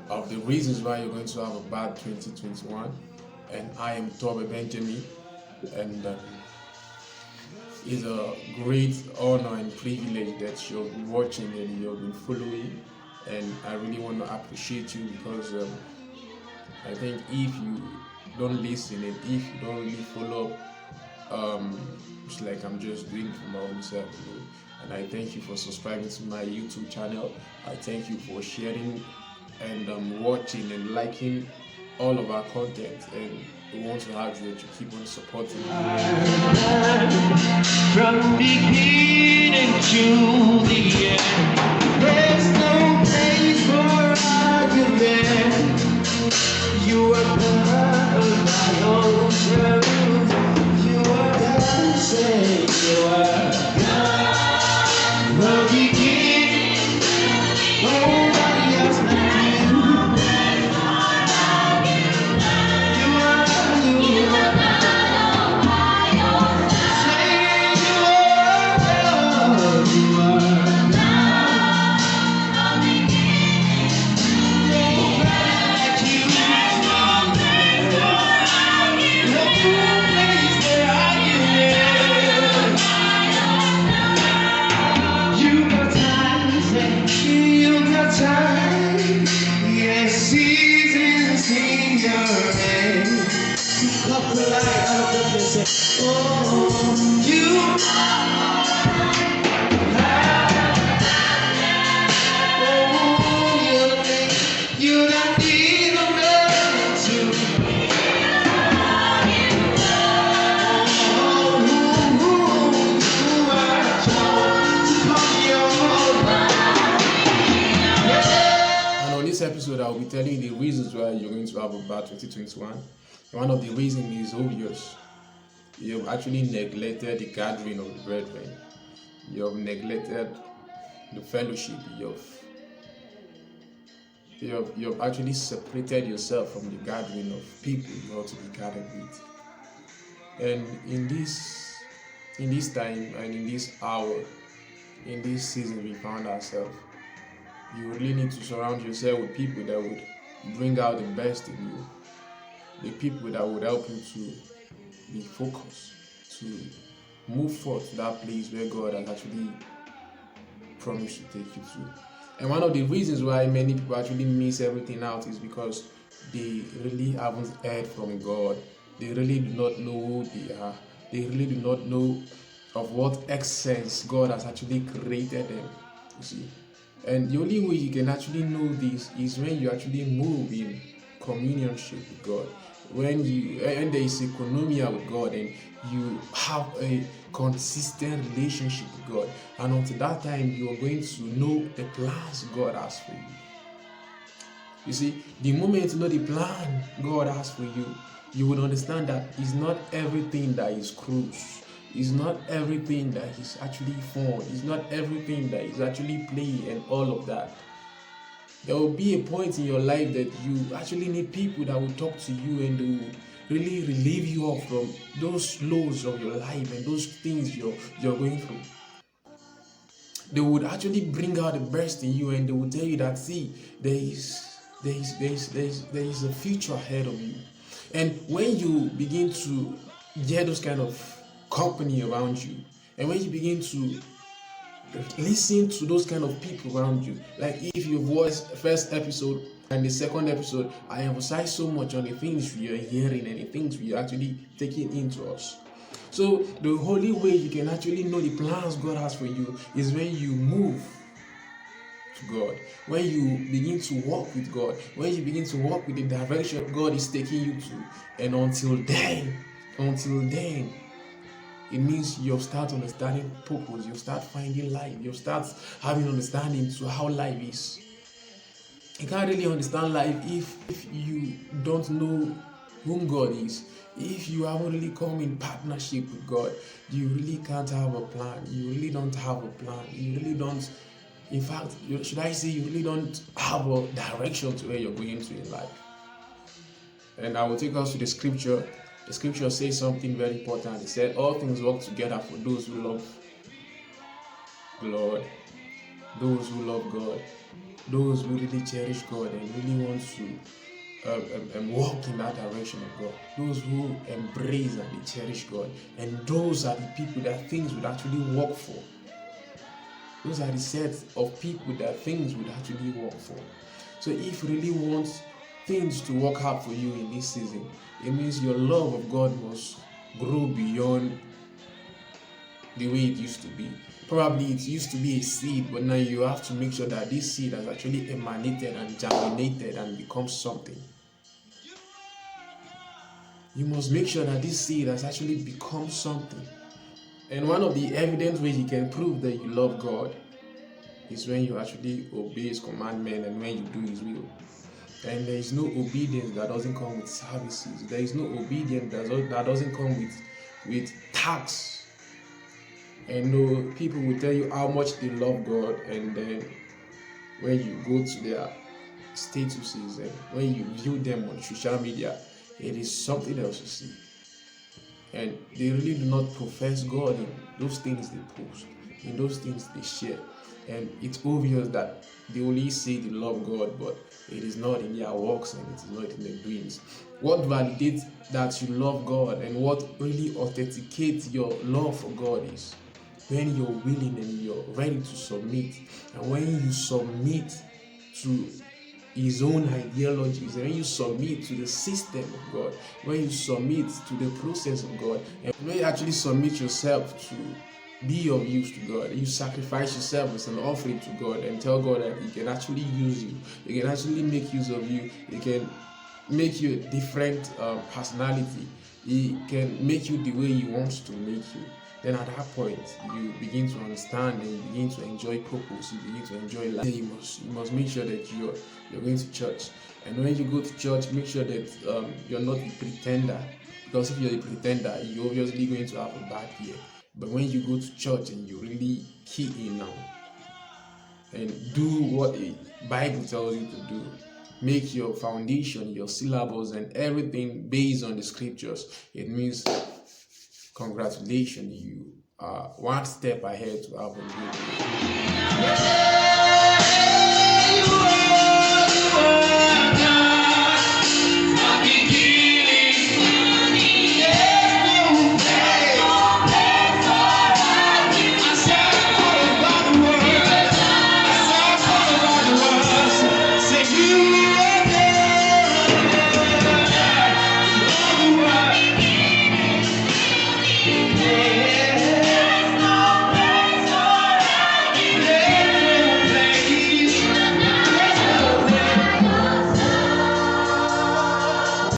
of the reasons why you're going to have a bad 2021. And I am Tobe Benjamin, and it's a great honor and privilege that you're watching and you've been following. And I really want to appreciate you because I think if you don't listen and if you don't really follow up, it's like I'm just doing it for my own self. And I thank you for subscribing to my YouTube channel. I thank you for sharing and watching and liking all of our content. And we want to have you to keep on supporting. From beginning to the end, there's no place for argument. You are part of my own truth. You are God, say you are God. From beginning, nobody else like you. Episode, I'll be telling you the reasons why you're going to have a bad 2021. One of the reasons is obvious. You've actually neglected the gathering of the brethren. You've neglected the fellowship. You've actually separated yourself from the gathering of people you ought to be gathered with. And in this time and in this hour, in this season we found ourselves, you really need to surround yourself with people that would bring out the best in you. The people that would help you to be focused, to move forth to that place where God has actually promised to take you to. And one of the reasons why many people actually miss everything out is because they really haven't heard from God. They really do not know who they are. They really do not know of what essence God has actually created them. You see. And the only way you can actually know this is when you actually move in communionship with God. When there is a koinonia with God and you have a consistent relationship with God. And until that time, you are going to know the plans God has for you. You see, the moment you know the plan God has for you, you will understand that it's not everything that is cruise. It's not everything that is actually fun. It's not everything that is actually play and all of that. There will be a point in your life that you actually need people that will talk to you and they will really relieve you of from those lows of your life and those things you're going through. They would actually bring out the best in you and they will tell you that, see, there is a future ahead of you. And when you begin to get those kind of company around you, and when you begin to listen to those kind of people around you, like if you've watched the first episode and the second episode, I emphasize so much on the things we are hearing and the things we are actually taking into us. So the only way you can actually know the plans God has for you is when you move to God, when you begin to walk with God, when you begin to walk with the direction God is taking you to. And until then, it means you'll start understanding purpose, you'll start finding life, you'll start having understanding to how life is. You can't really understand life if you don't know whom God is. If you haven't really come in partnership with God, you really can't have a plan. You really don't have a plan. You really don't, in fact, should I say, you really don't have a direction to where you're going to in life. And I will take us to the scripture. The scripture says something very important. It said, all things work together for those who love the Lord. those who love God, those who really cherish God and really want to walk in that direction of God, those who embrace and they cherish God, and those are the people that things would actually work for. Those are the sets of people that things would actually work for. So if you really want things to work out for you in this season, it means your love of God must grow beyond the way it used to be. Probably it used to be a seed, but now you have to make sure that this seed has actually emanated and germinated and become something. You must make sure that this seed has actually become something. And one of the evident ways you can prove that you love God is when you actually obey His commandment and when you do His will. And there is no obedience that doesn't come with services. There is no obedience that doesn't come with tasks. And no, people will tell you how much they love God, and then when you go to their statuses and when you view them on social media, it is something else you see. And they really do not profess God in those things they post, in those things they share. And it's obvious that they only say they love God, but it is not in their works and it is not in their doings. What validates that you love God and what really authenticates your love for God is when you're willing and you're ready to submit. And when you submit to His own ideologies, and when you submit to the system of God, when you submit to the process of God, and when you actually submit yourself to be of use to God, you sacrifice yourself as an offering to God and tell God that He can actually use you, He can actually make use of you, He can make you a different personality, He can make you the way He wants to make you. Then at that point, you begin to understand and you begin to enjoy purpose, you begin to enjoy life. You must make sure that you're going to church. And when you go to church, make sure that you're not a pretender. Because if you're a pretender, you're obviously going to have a bad year. But when you go to church and you really key in now and do what the Bible tells you to do, make your foundation, your syllables, and everything based on the scriptures, it means congratulations, you are one step ahead to have a good day.